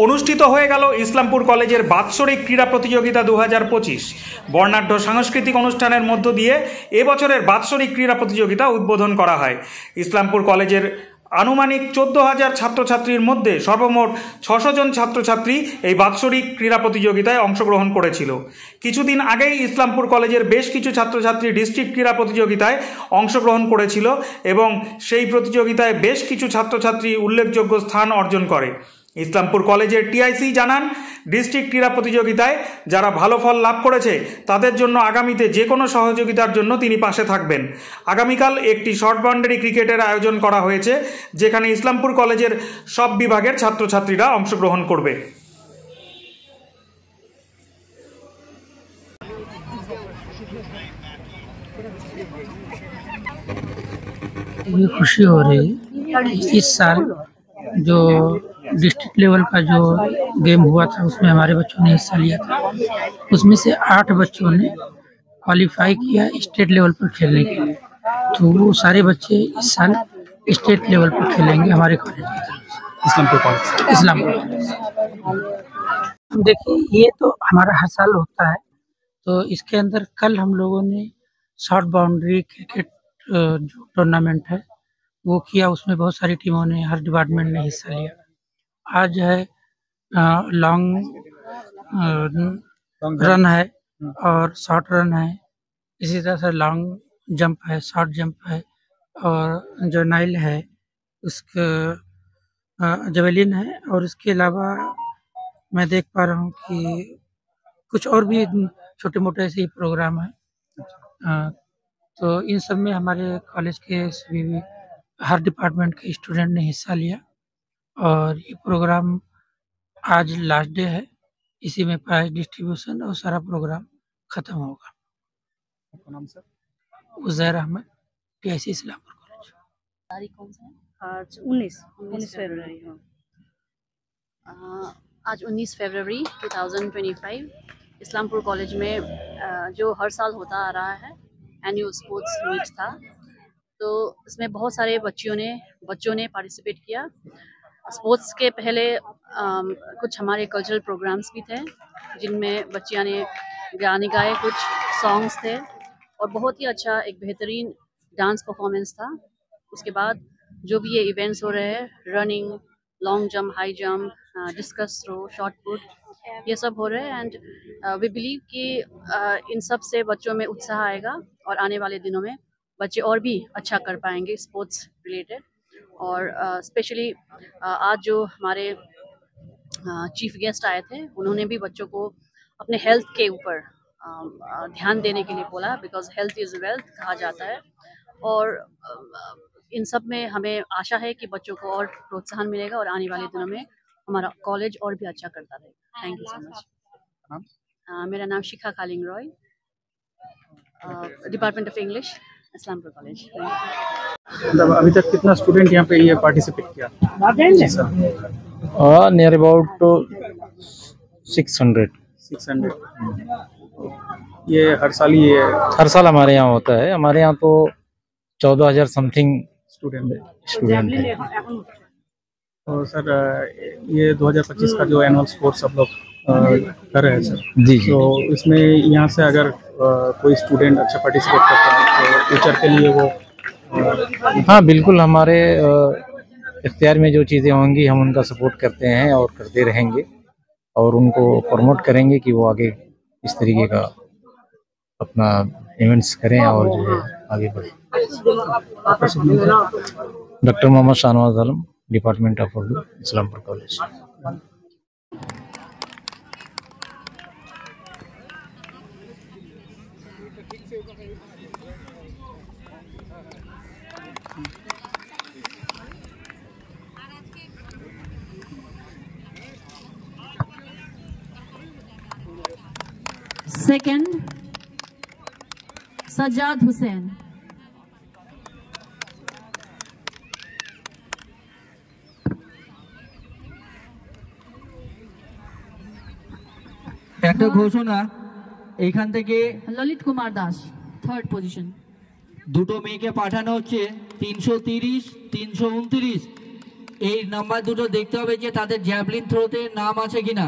অনুষ্ঠিত হয়ে গেল ইসলামপুর কলেজের বাৎসরিক ক্রীড়া প্রতিযোগিতা 2025। বর্ণাঢ্য সাংস্কৃতিক অনুষ্ঠানের মধ্য দিয়ে এবছরের বাৎসরিক ক্রীড়া প্রতিযোগিতা উদ্বোধন করা হয়। ইসলামপুর কলেজের আনুমানিক 14,000 ছাত্রছাত্রীর মধ্যে সর্বমোট 600 জন ছাত্রছাত্রী এই বাৎসরিক ক্রীড়া প্রতিযোগিতায় অংশগ্রহণ করেছিল। কিছুদিন আগেই ইসলামপুর কলেজের বেশ কিছু ছাত্রছাত্রী ডিস্ট্রিক্ট ক্রীড়া প্রতিযোগিতায় অংশগ্রহণ করেছিল এবং সেই প্রতিযোগিতায় বেশ কিছু ছাত্রছাত্রী উল্লেখযোগ্য স্থান অর্জন করে। ইসলামপুর কলেজের টিআইসি জানান, ডিস্ট্রিক্ট ক্রীড়া প্রতিযোগিতায় যারা ভালো ফল লাভ করেছে তাদের জন্য আগামীতে যে কোনো সহযোগিতার জন্য তিনি পাশে থাকবেন। আগামীকাল একটি শর্ট বাউন্ডারি ক্রিকেটের আয়োজন করা হয়েছে, যেখানে ইসলামপুর কলেজের সব বিভাগের ছাত্রছাত্রীরা অংশগ্রহণ করবে। ये खुशी हो रही है कि इस साल जो डिस्ट्रिक्ट लेवल का जो गेम हुआ था उसमें हमारे बच्चों ने हिस्सा लिया था। उसमें से 8 बच्चों ने क्वालिफाई किया स्टेट लेवल पर खेलने के लिए। तो वो सारे बच्चे इस साल स्टेट लेवल पर खेलेंगे हमारे कॉलेज की तरफ से, इस्लामपुर कॉलेज। देखिए, ये तो हमारा हर साल होता है, तो इसके अंदर कल हम लोगों ने शॉर्ट बाउंड्री क्रिकेट जो टूर्नामेंट है वो किया। उसमें बहुत सारी टीमों ने, हर डिपार्टमेंट ने हिस्सा लिया। आज है लॉन्ग रन है और शॉर्ट रन है, इसी तरह से लॉन्ग जंप है, शॉर्ट जंप है और जो नाइल है उसका जेवलिन है। और इसके अलावा मैं देख पा रहा हूँ कि कुछ और भी छोटे मोटे ऐसे ही प्रोग्राम है। तो इन सब में हमारे कॉलेज के सभी हर डिपार्टमेंट के स्टूडेंट ने हिस्सा लिया और ये प्रोग्राम आज लास्ट डे है। इसी में प्राइज डिस्ट्रीब्यूशन और सारा प्रोग्राम खत्म होगा। आपका नाम sir? Uzair Ahmad, TIC Islampur college. तारीख कौन सा है? आज 19 फरवरी। आज 19 फरवरी 2025 इस्लामपुर कॉलेज में जो हर साल होता आ रहा है एनुअल स्पोर्ट्स मीट था। तो इसमें बहुत सारे बच्चों ने पार्टिसिपेट किया। स्पोर्ट्स के पहले कुछ हमारे कल्चरल प्रोग्राम्स भी थे, जिनमें बच्चियाँ ने गाने गाए, कुछ सॉन्ग्स थे और बहुत ही अच्छा एक बेहतरीन डांस परफॉर्मेंस था। उसके बाद जो भी ये इवेंट्स हो रहे हैं, running, long jump, high jump, discus throw, shot put, ये सब हो रहे हैं। एंड वी बिलीव कि इन सब से बच्चों में उत्साह आएगा और आने वाले दिनों में बच्चे और भी अच्छा कर पाएंगे स्पोर्ट्स रिलेटेड। और स्पेशली आज जो हमारे चीफ गेस्ट आए थे, उन्होंने भी बच्चों को अपने हेल्थ के ऊपर ध्यान देने के लिए बोला, बिकॉज हेल्थ इज़ वेल्थ कहा जाता है। और इन सब में हमें आशा है कि बच्चों को और प्रोत्साहन मिलेगा और आने वाले दिनों में हमारा कॉलेज और भी अच्छा करता रहेगा। Thank you so much. मेरा नाम Shikha Kaling Roy, department of English, Islampur college. मतलब अभी तक कितना स्टूडेंट यहाँ पे ये पार्टिसिपेट किया? Near about 600। ये हर साल हमारे यहाँ होता है। हमारे यहाँ तो 14,000 समथिंग स्टूडेंट है। और सर ये 2025 का जो एनुअल स्पोर्ट्स सब लोग कर रहे हैं सर जी, तो इसमें यहाँ से अगर कोई स्टूडेंट अच्छा पार्टिसिपेट करता है तो फ्यूचर के लिए वो हाँ बिल्कुल, हमारे इख्तियार में जो चीज़ें होंगी हम उनका सपोर्ट करते हैं और करते रहेंगे और उनको प्रमोट करेंगे कि वो आगे इस तरीके का अपना इवेंट्स करें और जो है आगे बढ़े। Doctor Mohammad Shahnawaz Alam, department of Urdu, Islampur college. Second Sajjad Hussain. একটা ঘোষণা এখান থেকে ললিত কুমার দাস, থার্ড পজিশন। দুটো মেয়েকে পাঠানো হচ্ছে 330, 329 এই নাম্বার দুটো দেখতে হবে যে তাদের জ্যাভলিন থ্রোতে নাম আছে কিনা।